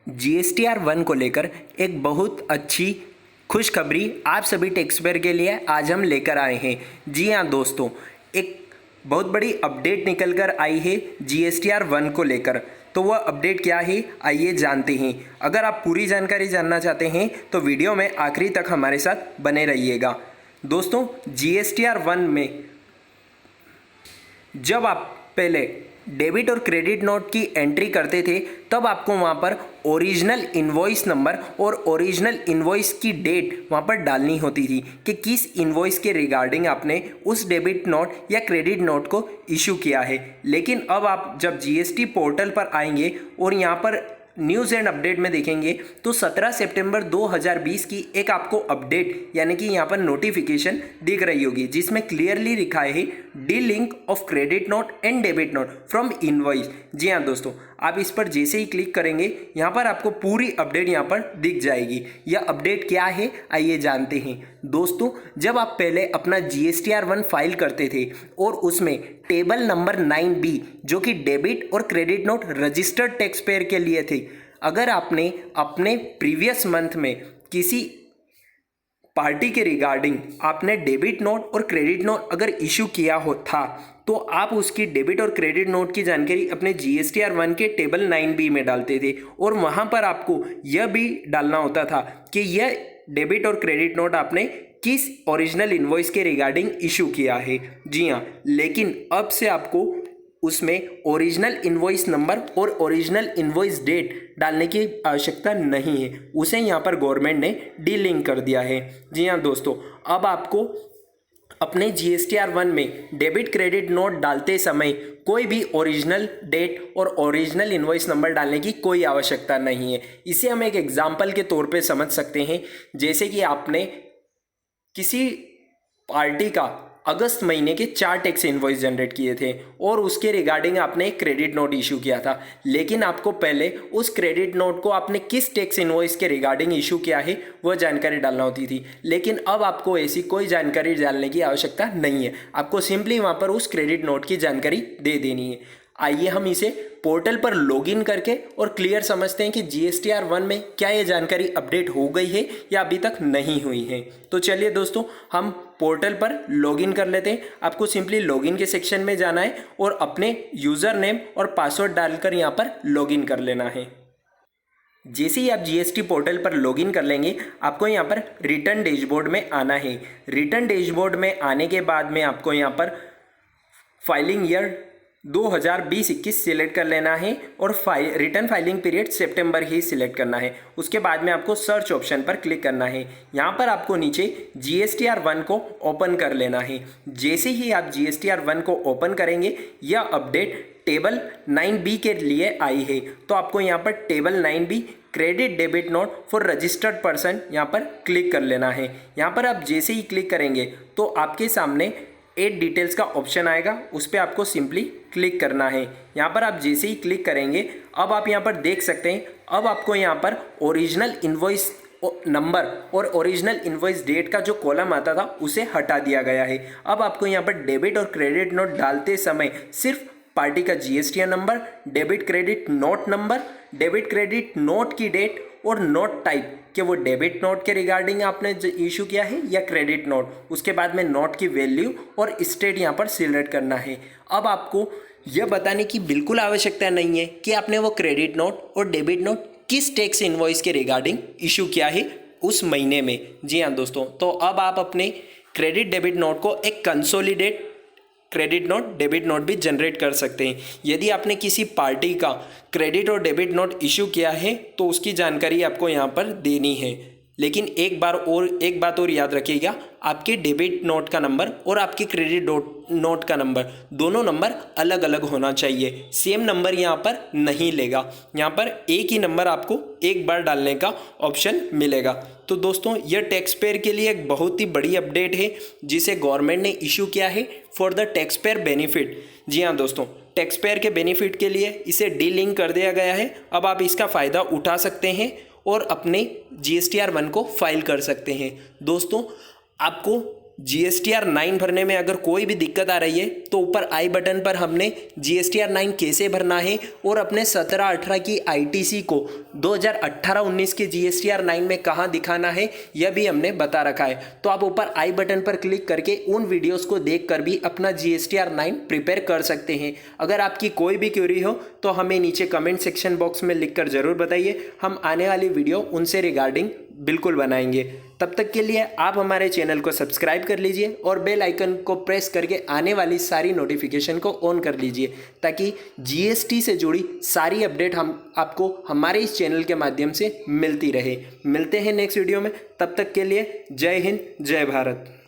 GSTR 1 को लेकर एक बहुत अच्छी खुशखबरी आप सभी टैक्स पेयर के लिए आज हम लेकर आए हैं। जी हाँ दोस्तों, एक बहुत बड़ी अपडेट निकल कर आई है जीएसटीआर 1 को लेकर। तो वह अपडेट क्या है, आइए जानते हैं। अगर आप पूरी जानकारी जानना चाहते हैं तो वीडियो में आखिरी तक हमारे साथ बने रहिएगा। दोस्तों, जीएसटीआर 1 में जब आप पहले डेबिट और क्रेडिट नोट की एंट्री करते थे तब आपको वहाँ पर ओरिजिनल इनवॉइस नंबर और ओरिजिनल इनवॉइस की डेट वहाँ पर डालनी होती थी कि किस इनवॉइस के रिगार्डिंग आपने उस डेबिट नोट या क्रेडिट नोट को इशू किया है। लेकिन अब आप जब जीएसटी पोर्टल पर आएंगे और यहाँ पर न्यूज़ एंड अपडेट में देखेंगे तो 17 सितंबर 2020 की एक आपको अपडेट यानी कि यहाँ पर नोटिफिकेशन दिख रही होगी जिसमें क्लियरली लिखा है the link of credit note and debit note from invoice. जी हाँ दोस्तों, आप इस पर जैसे ही क्लिक करेंगे यहाँ पर आपको पूरी अपडेट यहाँ पर दिख जाएगी। यह अपडेट क्या है, आइए जानते हैं। दोस्तों, जब आप पहले अपना जीएसटीआर 1 फाइल करते थे और उसमें टेबल नंबर 9B जो कि डेबिट और credit note registered tax payer के लिए थे, अगर आपने अपने प्रीवियस मंथ में किसी पार्टी के रिगार्डिंग आपने डेबिट नोट और क्रेडिट नोट अगर इशू किया हो था तो आप उसकी डेबिट और क्रेडिट नोट की जानकारी अपने जीएसटीआर 1 के टेबल 9B में डालते थे और वहां पर आपको यह भी डालना होता था कि यह डेबिट और क्रेडिट नोट आपने किस ओरिजिनल इनवॉइस के रिगार्डिंग इशू किया है। जी हाँ, लेकिन अब से आपको उसमें ओरिजिनल इनवॉइस नंबर और ओरिजिनल इनवॉइस डेट डालने की आवश्यकता नहीं है, उसे यहाँ पर गवर्नमेंट ने डीलिंक कर दिया है। जी हाँ दोस्तों, अब आपको अपने जीएसटीआर 1 में डेबिट क्रेडिट नोट डालते समय कोई भी ओरिजिनल डेट और ओरिजिनल इनवॉइस नंबर डालने की कोई आवश्यकता नहीं है। इसे हम एक एग्जाम्पल के तौर पे समझ सकते हैं, जैसे कि आपने किसी पार्टी का अगस्त महीने के 4 टैक्स इनवॉइस जनरेट किए थे और उसके रिगार्डिंग आपने एक क्रेडिट नोट इशू किया था, लेकिन आपको पहले उस क्रेडिट नोट को आपने किस टैक्स इनवॉइस के रिगार्डिंग इशू किया है वह जानकारी डालना होती थी। लेकिन अब आपको ऐसी कोई जानकारी डालने की आवश्यकता नहीं है, आपको सिंपली वहाँ पर उस क्रेडिट नोट की जानकारी दे देनी है। आइए हम इसे पोर्टल पर लॉगिन करके और क्लियर समझते हैं कि जीएसटीआर 1 में क्या ये जानकारी अपडेट हो गई है या अभी तक नहीं हुई है। तो चलिए दोस्तों, हम पोर्टल पर लॉगिन कर लेते हैं। आपको सिंपली लॉगिन के सेक्शन में जाना है और अपने यूज़र नेम और पासवर्ड डालकर यहाँ पर लॉगिन कर लेना है। जैसे ही आप जीएसटी पोर्टल पर लॉगिन कर लेंगे आपको यहाँ पर रिटर्न डैशबोर्ड में आना है। रिटर्न डैशबोर्ड में आने के बाद में आपको यहाँ पर फाइलिंग ईयर 2020-21 सिलेक्ट कर लेना है और रिटर्न फाइलिंग पीरियड सितंबर ही सिलेक्ट करना है। उसके बाद में आपको सर्च ऑप्शन पर क्लिक करना है। यहाँ पर आपको नीचे जीएसटीआर 1 को ओपन कर लेना है। जैसे ही आप जीएसटीआर 1 को ओपन करेंगे यह अपडेट टेबल 9B के लिए आई है, तो आपको यहाँ पर table 9B credit debit note for registered person यहाँ पर क्लिक कर लेना है। यहाँ पर आप जैसे ही क्लिक करेंगे तो आपके सामने एड डिटेल्स का ऑप्शन आएगा, उस पर आपको सिंपली क्लिक करना है। यहाँ पर आप जैसे ही क्लिक करेंगे अब आप यहाँ पर देख सकते हैं, अब आपको यहाँ पर ओरिजिनल इनवॉइस नंबर और ओरिजिनल इनवॉइस डेट का जो कॉलम आता था उसे हटा दिया गया है। अब आपको यहाँ पर डेबिट और क्रेडिट नोट डालते समय सिर्फ पार्टी का GSTR number, debit credit note number, debit credit note की डेट और नोट टाइप कि वो डेबिट नोट के रिगार्डिंग आपने इशू किया है या क्रेडिट नोट, उसके बाद में नोट की वैल्यू और स्टेट यहाँ पर सिलेक्ट करना है। अब आपको यह बताने की बिल्कुल आवश्यकता नहीं है कि आपने वो क्रेडिट नोट और डेबिट नोट किस टैक्स इनवॉइस के रिगार्डिंग इशू किया है उस महीने में। जी हाँ दोस्तों, तो अब आप अपने क्रेडिट डेबिट नोट को एक consolidate credit note debit note भी जनरेट कर सकते हैं। यदि आपने किसी पार्टी का क्रेडिट और डेबिट नोट इशू किया है तो उसकी जानकारी आपको यहाँ पर देनी है। लेकिन एक बात और याद रखिएगा, आपके डेबिट नोट का नंबर और आपके क्रेडिट नोट का नंबर दोनों नंबर अलग अलग होना चाहिए, सेम नंबर यहाँ पर नहीं लेगा। यहाँ पर एक ही नंबर आपको एक बार डालने का ऑप्शन मिलेगा। तो दोस्तों, यह टैक्स पेयर के लिए एक बहुत ही बड़ी अपडेट है जिसे गवर्नमेंट ने इशू किया है for the tax payer benefit. जी हाँ दोस्तों, टैक्स पेयर के बेनिफिट के लिए इसे डी लिंक कर दिया गया है। अब आप इसका फ़ायदा उठा सकते हैं और अपने जीएसटीआर 1 को फाइल कर सकते हैं। दोस्तों, आपको GSTR 9 भरने में अगर कोई भी दिक्कत आ रही है तो ऊपर आई बटन पर हमने GSTR 9 कैसे भरना है और अपने 17-18 की ITC को 2018-19 के GSTR 9 में कहाँ दिखाना है यह भी हमने बता रखा है। तो आप ऊपर आई बटन पर क्लिक करके उन वीडियोस को देखकर भी अपना GSTR 9 प्रिपेयर कर सकते हैं। अगर आपकी कोई भी क्वेरी हो तो हमें नीचे कमेंट सेक्शन बॉक्स में लिखकर ज़रूर बताइए, हम आने वाली वीडियो उनसे रिगार्डिंग बिल्कुल बनाएंगे। तब तक के लिए आप हमारे चैनल को सब्सक्राइब कर लीजिए और बेल आइकन को प्रेस करके आने वाली सारी नोटिफिकेशन को ऑन कर लीजिए ताकि GST से जुड़ी सारी अपडेट हम आपको हमारे इस चैनल के माध्यम से मिलती रहे। मिलते हैं नेक्स्ट वीडियो में, तब तक के लिए जय हिंद जय भारत।